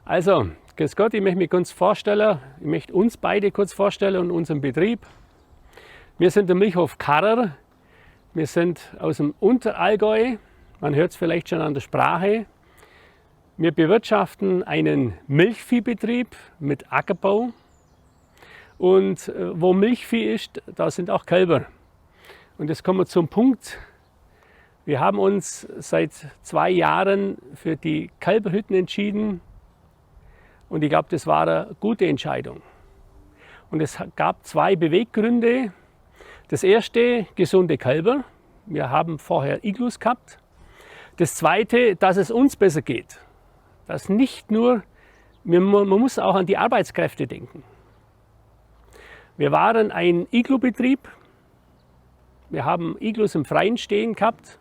Also, grüß Gott, ich möchte mich kurz vorstellen. Ich möchte uns beide kurz vorstellen und unseren Betrieb. Wir sind der Milchhof Karrer. Wir sind aus dem Unterallgäu. Man hört es vielleicht schon an der Sprache. Wir bewirtschaften einen Milchviehbetrieb mit Ackerbau. Und wo Milchvieh ist, da sind auch Kälber. Und jetzt kommen wir zum Punkt. Wir haben uns seit 2 Jahren für die Kälberhütten entschieden. Und ich glaube, das war eine gute Entscheidung. Und es gab 2 Beweggründe. Das erste, gesunde Kälber. Wir haben vorher Iglus gehabt. Das zweite, dass es uns besser geht. Dass nicht nur, man muss auch an die Arbeitskräfte denken. Wir waren ein Iglubetrieb. Wir haben Iglus im Freien stehen gehabt.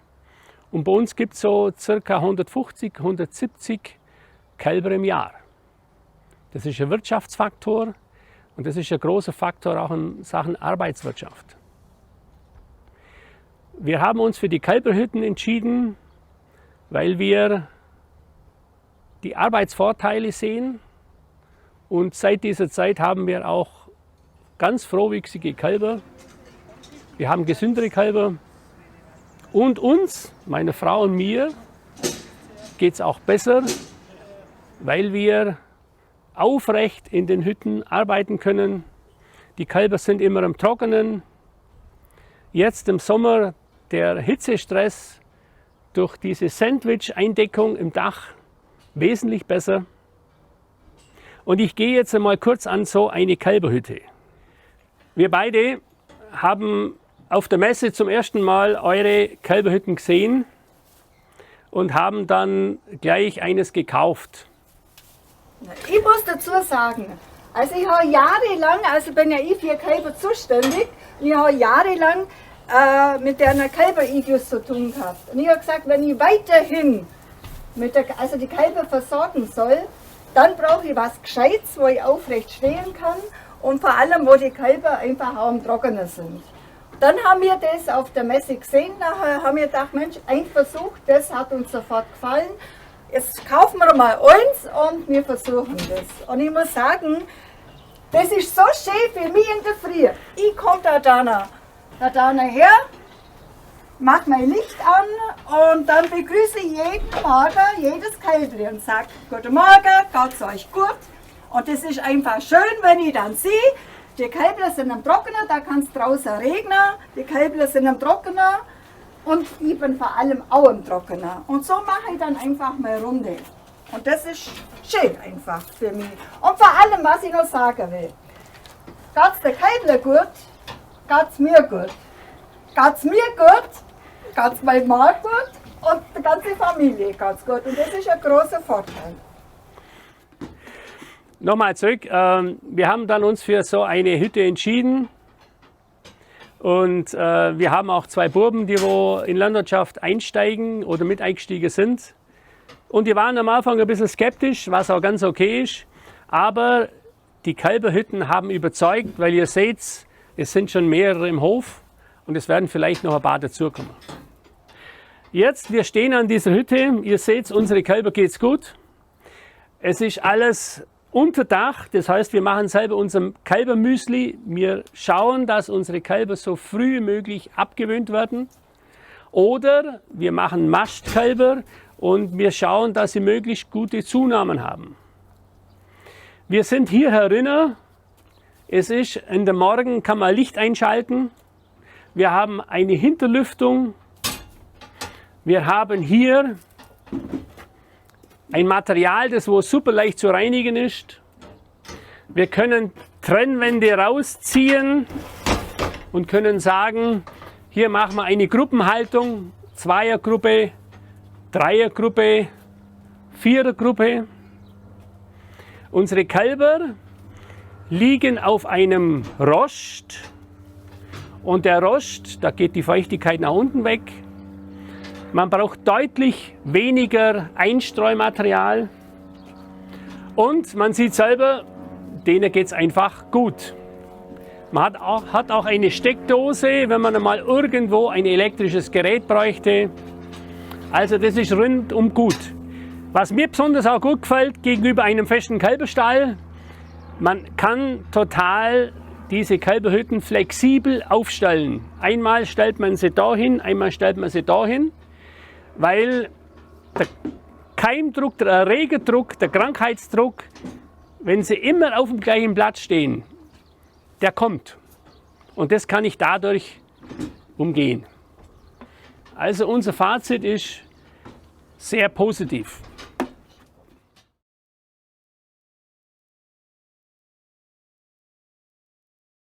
Und bei uns gibt es so ca. 150, 170 Kälber im Jahr. Das ist ein Wirtschaftsfaktor und das ist ein großer Faktor auch in Sachen Arbeitswirtschaft. Wir haben uns für die Kälberhütten entschieden, weil wir die Arbeitsvorteile sehen und seit dieser Zeit haben wir auch ganz frohwüchsige Kälber. Wir haben gesündere Kälber und uns, meine Frau und mir, geht es auch besser, weil wir aufrecht in den Hütten arbeiten können. Die Kälber sind immer im Trockenen. Jetzt im Sommer der Hitzestress durch diese Sandwich-Eindeckung im Dach wesentlich besser. Und ich gehe jetzt einmal kurz an so eine Kälberhütte. Wir beide haben auf der Messe zum ersten Mal eure Kälberhütten gesehen und haben dann gleich eines gekauft. Ich muss dazu sagen, also ich habe jahrelang, also bin ja ich für Kälber zuständig, und ich habe jahrelang mit einer Kälber-Iglus zu tun gehabt. Und ich habe gesagt, wenn ich weiterhin also die Kälber versorgen soll, dann brauche ich was Gescheites, wo ich aufrecht stehen kann und vor allem, wo die Kälber einfach auch am Trockenen sind. Dann haben wir das auf der Messe gesehen, nachher haben wir gedacht, Mensch, ein Versuch, das hat uns sofort gefallen. Jetzt kaufen wir mal eins und wir versuchen das. Und ich muss sagen, das ist so schön für mich in der Früh. Ich komme da her, mache mein Licht an und dann begrüße ich jeden Morgen jedes Kälbchen und sage, guten Morgen, geht's euch gut? Und das ist einfach schön, wenn ich dann sehe, die Kälbchen sind am Trockenen, da kann es draußen regnen, die Kälbchen sind am Trockenen. Und ich bin vor allem auch im Trockenen. Und so mache ich dann einfach mal Runde. Und das ist schön einfach für mich. Und vor allem, was ich noch sagen will. Geht's der Kälbler gut, geht's mir gut. Geht's mir gut, geht's meinem Mann gut und die ganze Familie geht's gut. Und das ist ein großer Vorteil. Nochmal zurück, wir haben dann uns für so eine Hütte entschieden. Und wir haben auch 2 Buben, die wo in Landwirtschaft einsteigen oder mit eingestiegen sind. Und die waren am Anfang ein bisschen skeptisch, was auch ganz okay ist. Aber die Kälberhütten haben überzeugt, weil ihr seht, es sind schon mehrere im Hof und es werden vielleicht noch ein paar dazukommen. Jetzt, wir stehen an dieser Hütte, ihr seht, unsere Kälber geht's gut. Es ist alles unter Dach, das heißt, wir machen selber unser Kälbermüsli. Wir schauen, dass unsere Kälber so früh wie möglich abgewöhnt werden. Oder wir machen Mastkälber und wir schauen, dass sie möglichst gute Zunahmen haben. Wir sind hier herinnen. Es ist in der Morgen, kann man Licht einschalten. Wir haben eine Hinterlüftung. Wir haben hier ein Material, das wo super leicht zu reinigen ist. Wir können Trennwände rausziehen und können sagen, hier machen wir eine Gruppenhaltung, Zweiergruppe, Dreiergruppe, Vierergruppe. Unsere Kälber liegen auf einem Rost und der Rost, da geht die Feuchtigkeit nach unten weg. Man braucht deutlich weniger Einstreumaterial und man sieht selber, denen geht es einfach gut. Man hat auch eine Steckdose, wenn man mal irgendwo ein elektrisches Gerät bräuchte. Also das ist rundum gut. Was mir besonders auch gut gefällt gegenüber einem festen Kälberstall, man kann total diese Kälberhütten flexibel aufstellen. Einmal stellt man sie dahin, einmal stellt man sie dahin, weil der Keimdruck, der Erregerdruck, der Krankheitsdruck, wenn sie immer auf dem gleichen Platz stehen, der kommt. Und das kann ich dadurch umgehen. Also unser Fazit ist sehr positiv.